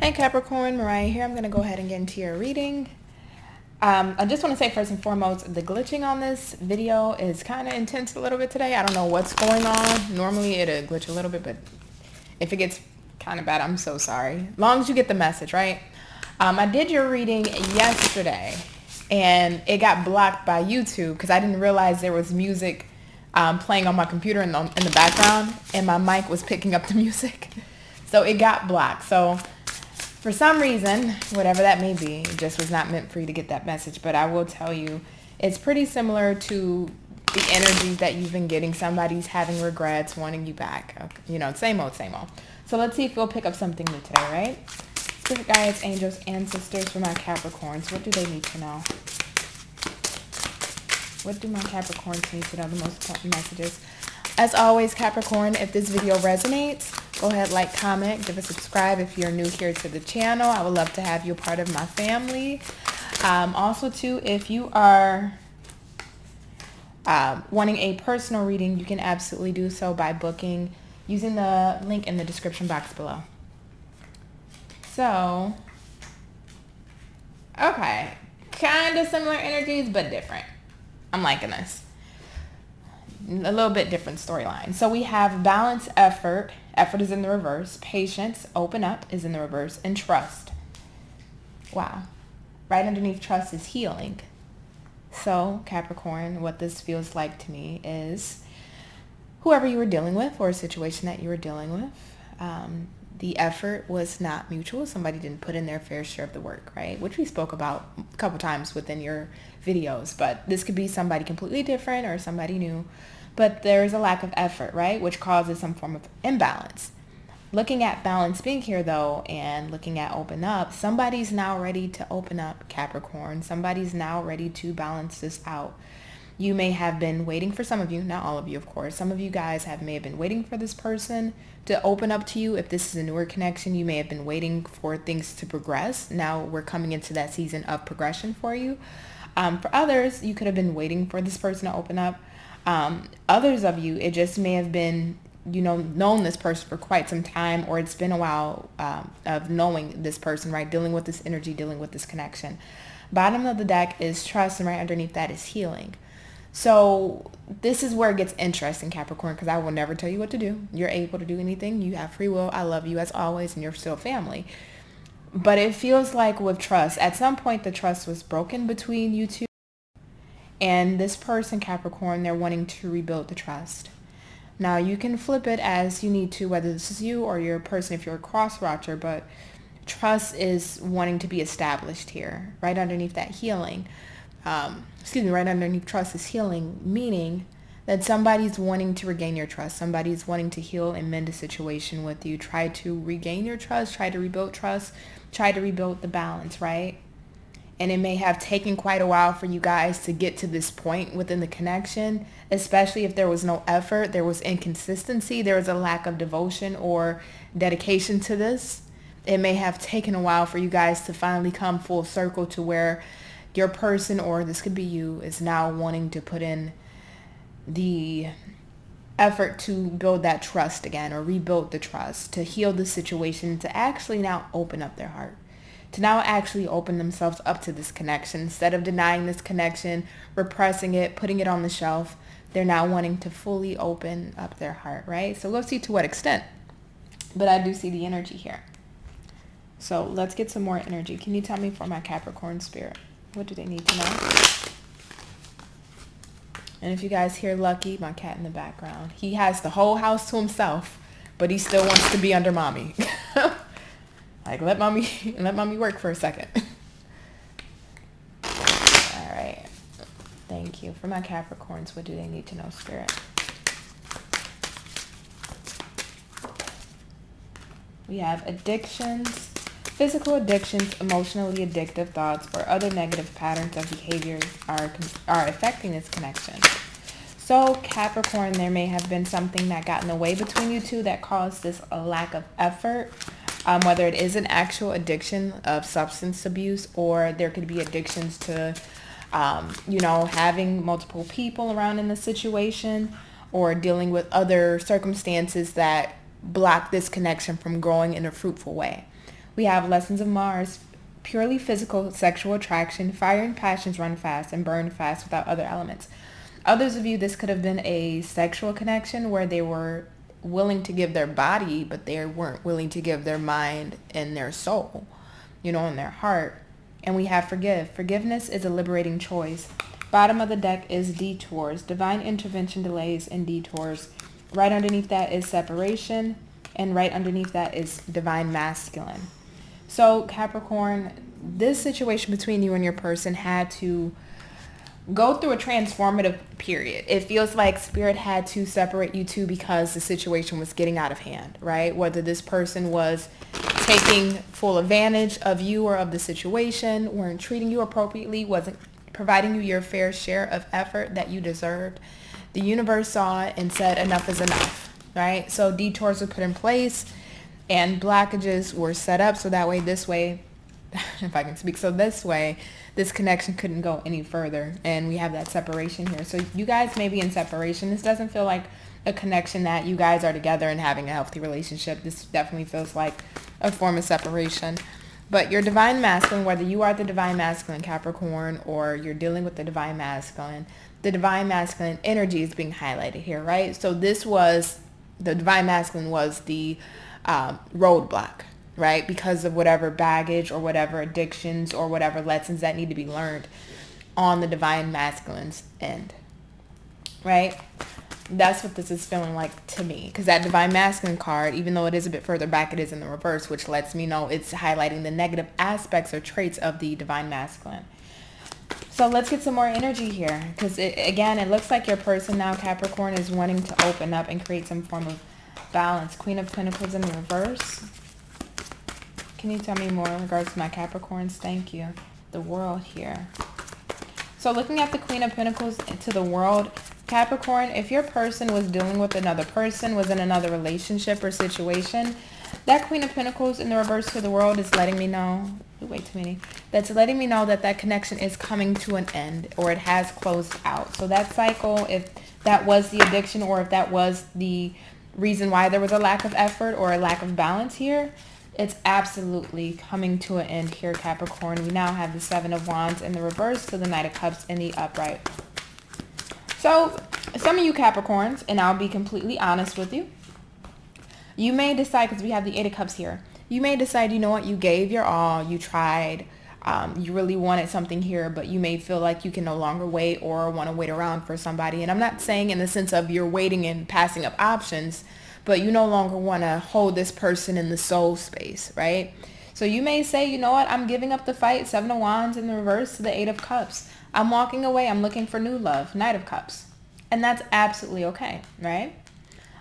Hey Capricorn, Mariah here. I'm going to go ahead and get into your reading. I just want to say first and foremost, the glitching on this video is kind of intense a little bit today. I don't know what's going on. Normally it'll glitch a little bit, but if it gets kind of bad, I'm so sorry. As long as you get the message, right? I did your reading yesterday and it got blocked by YouTube because I didn't realize there was music playing on my computer in the background and my mic was picking up the music. So it got blocked. So for some reason, whatever that may be, it just was not meant for you to get that message. But I will tell you, it's pretty similar to the energies that you've been getting. Somebody's having regrets, wanting you back. Okay. You know, same old, same old. So let's see if we'll pick up something new today, right? Spirit guides, angels, ancestors for my Capricorns. What do they need to know? What do my Capricorns need to know? The most important messages. As always, Capricorn, if this video resonates, go ahead, like, comment, give a subscribe if you're new here to the channel. I would love to have you a part of my family. Also, too, if you are wanting a personal reading, you can absolutely do so by booking using the link in the description box below. So, okay, kind of similar energies, but different. I'm liking this. A little bit different storyline. So we have balance, effort. Effort is in the reverse. Patience, open up, is in the reverse. And trust. Wow. Right underneath trust is healing. So Capricorn, what this feels like to me is whoever you were dealing with or a situation that you were dealing with, the effort was not mutual. Somebody didn't put in their fair share of the work, right? Which we spoke about a couple times within your videos. But this could be somebody completely different or somebody new. But there's a lack of effort, right? Which causes some form of imbalance. Looking at balance being here, though, and looking at open up, somebody's now ready to open up, Capricorn. Somebody's now ready to balance this out. You may have been waiting for some of you, not all of you, of course. Some of you guys may have been waiting for this person to open up to you. If this is a newer connection, you may have been waiting for things to progress. Now we're coming into that season of progression for you. For others, you could have been waiting for this person to open up. Others of you, it just may have been, known this person for quite some time, or it's been a while of knowing this person, right? Dealing with this energy, dealing with this connection. Bottom of the deck is trust, and right underneath that is healing. So this is where it gets interesting, Capricorn, because I will never tell you what to do. You're able to do anything. You have free will. I love you as always, and you're still family. But it feels like with trust, at some point the trust was broken between you two. And this person, Capricorn, they're wanting to rebuild the trust. Now, you can flip it as you need to, whether this is you or your person if you're a cross-watcher, but trust is wanting to be established here, right underneath that healing. Right underneath trust is healing, meaning that somebody's wanting to regain your trust. Somebody's wanting to heal and mend a situation with you. Try to regain your trust, try to rebuild trust, try to rebuild the balance, right? And it may have taken quite a while for you guys to get to this point within the connection, especially if there was no effort, there was inconsistency, there was a lack of devotion or dedication to this. It may have taken a while for you guys to finally come full circle to where your person, or this could be you, is now wanting to put in the effort to build that trust again, or rebuild the trust, to heal the situation, to actually now open up their heart, to now actually open themselves up to this connection. Instead of denying this connection, repressing it, putting it on the shelf, they're now wanting to fully open up their heart, right? So we'll see to what extent. But I do see the energy here. So let's get some more energy. Can you tell me for my Capricorn spirit, what do they need to know? And if you guys hear Lucky, my cat in the background, he has the whole house to himself, but he still wants to be under mommy. Like, let mommy work for a second. All right. Thank you. For my Capricorns, what do they need to know, Spirit? We have addictions, physical addictions, emotionally addictive thoughts, or other negative patterns of behavior are affecting this connection. So Capricorn, there may have been something that got in the way between you two that caused this a lack of effort. Whether it is an actual addiction of substance abuse, or there could be addictions to, having multiple people around in the situation, or dealing with other circumstances that block this connection from growing in a fruitful way. We have lessons of Mars, purely physical sexual attraction, fire and passions run fast and burn fast without other elements. Others of you, this could have been a sexual connection where they were willing to give their body, but they weren't willing to give their mind and their soul, and their heart. And we have forgive. Forgiveness is a liberating choice. Bottom of the deck is detours, divine intervention, delays, and detours. Right underneath that is separation, and right underneath that is divine masculine. So Capricorn, this situation between you and your person had to go through a transformative period. It feels like Spirit had to separate you two because the situation was getting out of hand, right? Whether this person was taking full advantage of you or of the situation, weren't treating you appropriately, wasn't providing you your fair share of effort that you deserved. The universe saw it and said enough is enough, right? So detours were put in place and blockages were set up so that way, this way, if I can speak, so this way, this connection couldn't go any further. And we have that separation here. So you guys may be in separation. This doesn't feel like a connection that you guys are together and having a healthy relationship. This definitely feels like a form of separation. But your divine masculine, whether you are the divine masculine Capricorn or you're dealing with the divine masculine energy is being highlighted here, right? So the divine masculine was the roadblock, right? Because of whatever baggage or whatever addictions or whatever lessons that need to be learned on the divine masculine's end, right? That's what this is feeling like to me, because that divine masculine card, even though it is a bit further back, it is in the reverse, which lets me know it's highlighting the negative aspects or traits of the divine masculine. So let's get some more energy here, because again, it looks like your person now, Capricorn, is wanting to open up and create some form of balance. Queen of Pentacles in the reverse. Can you tell me more in regards to my Capricorns? Thank you. The World here. So looking at the Queen of Pentacles to the World, Capricorn, if your person was dealing with another person, was in another relationship or situation, that Queen of Pentacles in the reverse to the World is letting me know, that's letting me know that that connection is coming to an end, or it has closed out. So that cycle, if that was the addiction, or if that was the reason why there was a lack of effort or a lack of balance here, it's absolutely coming to an end here, Capricorn. We now have the Seven of Wands in the reverse to the Knight of Cups in the upright. So some of you Capricorns, and I'll be completely honest with you, you may decide, because we have the Eight of Cups here, you may decide, you know what, you gave your all, you tried, you really wanted something here, but you may feel like you can no longer wait or want to wait around for somebody. And I'm not saying in the sense of you're waiting and passing up options, but you no longer want to hold this person in the soul space, right? So you may say, you know what, I'm giving up the fight, Seven of Wands in the reverse to the Eight of Cups. I'm walking away, I'm looking for new love, Knight of Cups. And that's absolutely okay, right?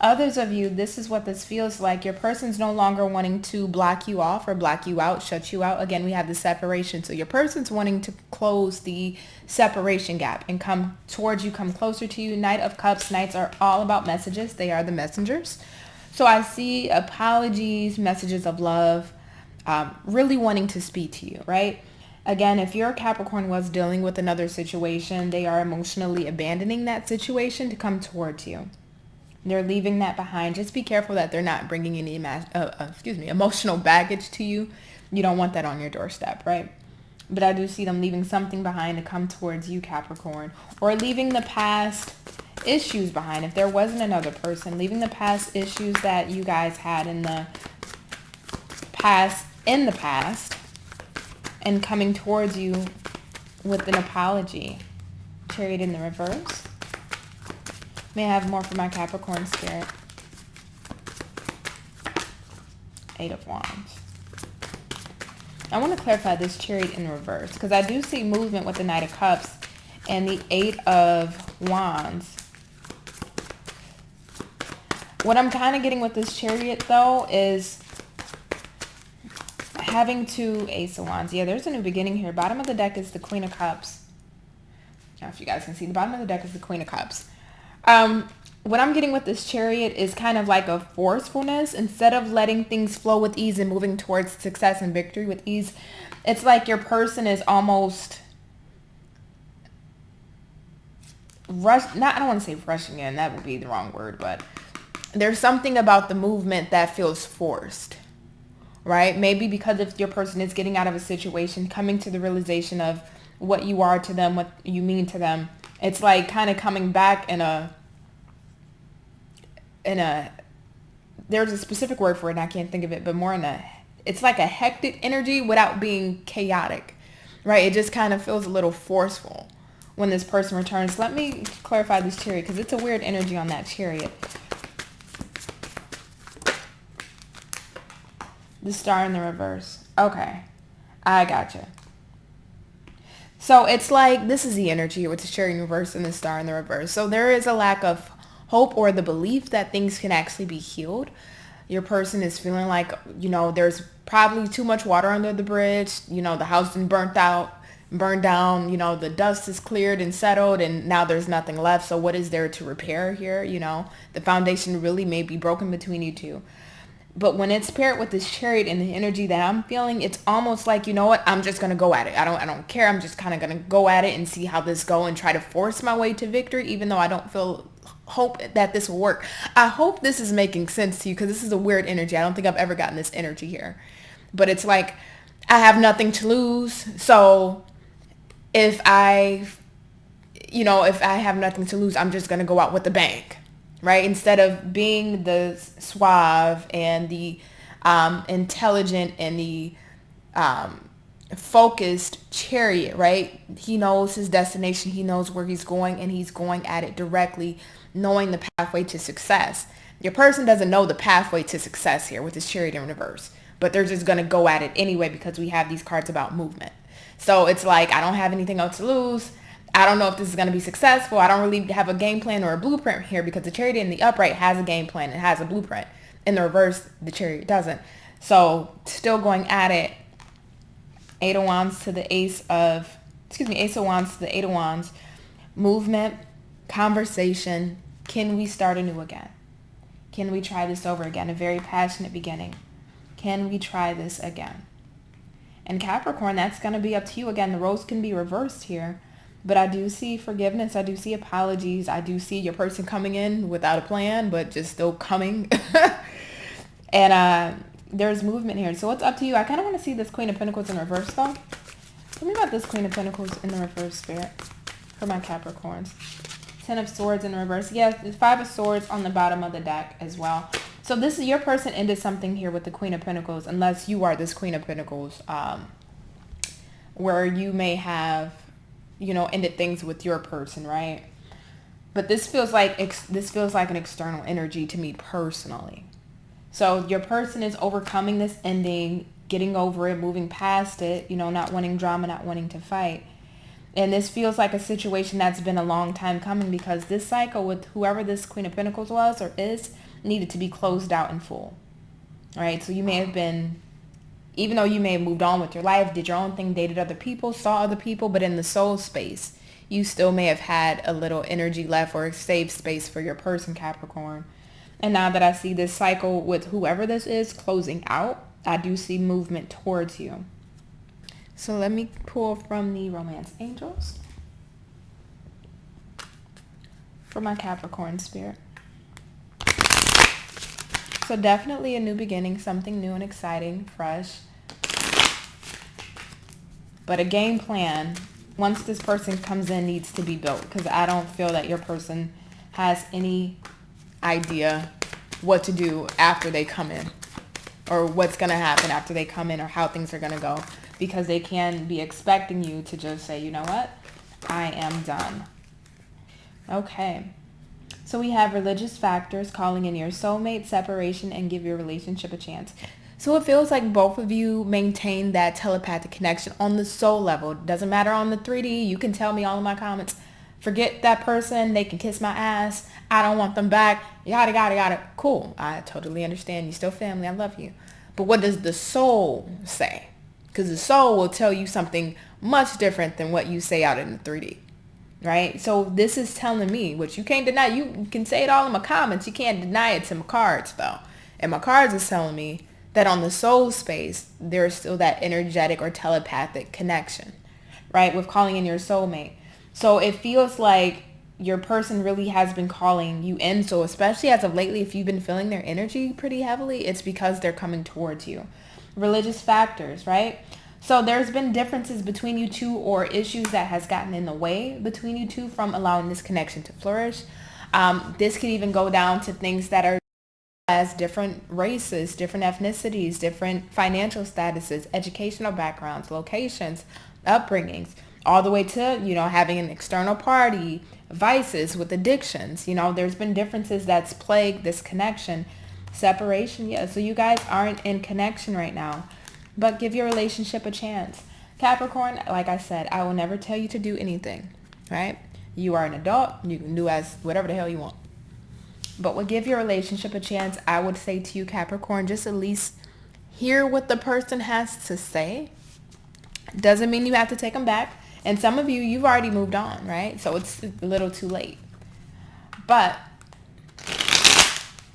Others of you, this is what this feels like. Your person's no longer wanting to block you off or block you out, shut you out. Again, we have the separation. So your person's wanting to close the separation gap and come towards you, come closer to you. Knight of Cups, Knights are all about messages. They are the messengers. So I see apologies, messages of love, really wanting to speak to you, right? Again, if your Capricorn was dealing with another situation, they are emotionally abandoning that situation to come towards you. They're leaving that behind. Just be careful that they're not bringing any emotional baggage to you. You don't want that on your doorstep, right? But I do see them leaving something behind to come towards you, Capricorn, or leaving the past issues behind. If there wasn't another person, leaving the past issues that you guys had in the past, and coming towards you with an apology. Chariot in the reverse. May I have more for my Capricorn spirit? Eight of Wands. I want to clarify this Chariot in reverse, because I do see movement with the Knight of Cups and the Eight of Wands. What I'm kind of getting with this Chariot, though, is having two Ace of Wands. Yeah, there's a new beginning here. Bottom of the deck is the Queen of Cups. I don't know if you guys can see. The bottom of the deck is the Queen of Cups. What I'm getting with this Chariot is kind of like a forcefulness. Instead of letting things flow with ease and moving towards success and victory with ease, it's like your person is almost I don't want to say rushing in, that would be the wrong word, but there's something about the movement that feels forced, right? Maybe because if your person is getting out of a situation, coming to the realization of what you are to them, what you mean to them. It's like kind of coming back in a, there's a specific word for it and I can't think of it, but more in a, it's like a hectic energy without being chaotic, right? It just kind of feels a little forceful when this person returns. Let me clarify this chariot because it's a weird energy on that chariot. The star in the reverse. Okay, I gotcha. So it's like, this is the energy with the chariot in reverse and the star in the reverse. So there is a lack of hope or the belief that things can actually be healed. Your person is feeling like, there's probably too much water under the bridge. The house is burned down, the dust is cleared and settled and now there's nothing left. So what is there to repair here? The foundation really may be broken between you two. But when it's paired with this chariot and the energy that I'm feeling, it's almost like, you know what, I'm just going to go at it. I don't care. I'm just kind of going to go at it and see how this goes and try to force my way to victory, even though I don't hope that this will work. I hope this is making sense to you because this is a weird energy. I don't think I've ever gotten this energy here. But it's like, I have nothing to lose. So if I have nothing to lose, I'm just going to go out with a bang. Right? Instead of being the suave and the intelligent and the focused chariot, right? He knows his destination. He knows where he's going and he's going at it directly, knowing the pathway to success. Your person doesn't know the pathway to success here with this chariot in reverse, but they're just going to go at it anyway because we have these cards about movement. So it's like, I don't have anything else to lose. I don't know if this is going to be successful. I don't really have a game plan or a blueprint here because the chariot in the upright has a game plan. It has a blueprint. In the reverse, the chariot doesn't. So still going at it. Ace of Wands to the Ace of Wands to the Eight of Wands. Movement, conversation. Can we start anew again? Can we try this over again? A very passionate beginning. Can we try this again? And Capricorn, that's going to be up to you. Again, the roles can be reversed here. But I do see forgiveness. I do see apologies. I do see your person coming in without a plan, but just still coming. And there's movement here. So it's up to you. I kind of want to see this Queen of Pentacles in reverse, though. Tell me about this Queen of Pentacles in the reverse, Spirit, for my Capricorns. Ten of Swords in reverse. Yes, there's Five of Swords on the bottom of the deck as well. So this is your person ended something here with the Queen of Pentacles, unless you are this Queen of Pentacles, where you may have ended things with your person, right? But this feels like an external energy to me personally. So your person is overcoming this ending, getting over it, moving past it, not wanting drama, not wanting to fight. And this feels like a situation that's been a long time coming because this cycle with whoever this Queen of Pentacles was or is needed to be closed out in full, right? So you may have been, even though you may have moved on with your life, did your own thing, dated other people, saw other people, but in the soul space, you still may have had a little energy left or a safe space for your person, Capricorn. And now that I see this cycle with whoever this is closing out, I do see movement towards you. So let me pull from the Romance Angels for my Capricorn spirit. So definitely a new beginning, something new and exciting, fresh. But a game plan, once this person comes in, needs to be built because I don't feel that your person has any idea what to do after they come in or what's going to happen after they come in or how things are going to go because they can be expecting you to just say, you know what, I am done. Okay. So we have religious factors, calling in your soulmate, separation, and give your relationship a chance. So it feels like both of you maintain that telepathic connection on the soul level. It doesn't matter on the 3D. You can tell me all in my comments. Forget that person. They can kiss my ass. I don't want them back. Yada, yada, yada. Cool. I totally understand. You're still family. I love you. But what does the soul say? Because the soul will tell you something much different than what you say out in the 3D. Right? So this is telling me, which you can't deny. You can say it all in my comments. You can't deny it to my cards, though. And my cards is telling me that on the soul space, there's still that energetic or telepathic connection, right? With calling in your soulmate. So it feels like your person really has been calling you in. So especially as of lately, if you've been feeling their energy pretty heavily, it's because they're coming towards you. religious factors, right? So there's been differences between you two or issues that has gotten in the way between you two from allowing this connection to flourish. This could even go down to things that are as different races, different ethnicities, different financial statuses, educational backgrounds, locations, upbringings, all the way to, having an external party, vices with addictions. There's been differences that's plagued this connection. Separation, yeah. So you guys aren't in connection right now, but give your relationship a chance. Capricorn, like I said, I will never tell you to do anything, right? You are an adult. You can do as whatever the hell you want. But we'll give your relationship a chance. I would say to you, Capricorn, just at least hear what the person has to say. Doesn't mean you have to take them back. And some of you, you've already moved on, right? So it's a little too late. But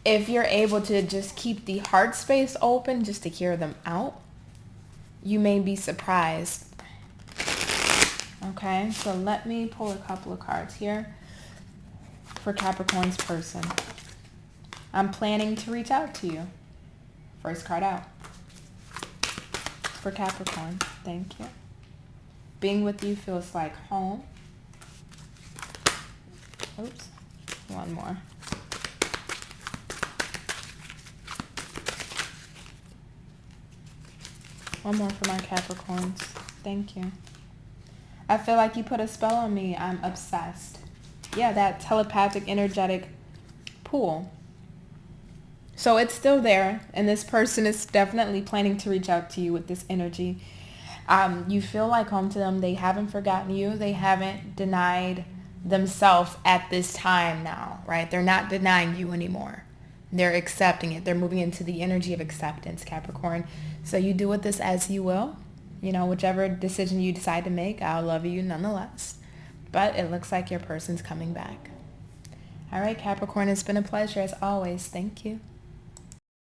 if you're able to just keep the heart space open just to hear them out, you may be surprised. Okay, so let me pull a couple of cards here for Capricorn's person. I'm planning to reach out to you. First card out. For Capricorn, thank you. Being with you feels like home. Oops, one more. One more for my Capricorns. Thank you. I feel like you put a spell on me. I'm obsessed. Yeah, that telepathic, energetic pull. So it's still there, and this person is definitely planning to reach out to you with this energy. You feel like home to them. They haven't forgotten you. They haven't denied themselves at this time now, right? They're not denying you anymore. They're accepting it. They're moving into the energy of acceptance, Capricorn. So you do with this as you will. Whichever decision you decide to make, I'll love you nonetheless. But it looks like your person's coming back. All right, Capricorn, it's been a pleasure as always. Thank you.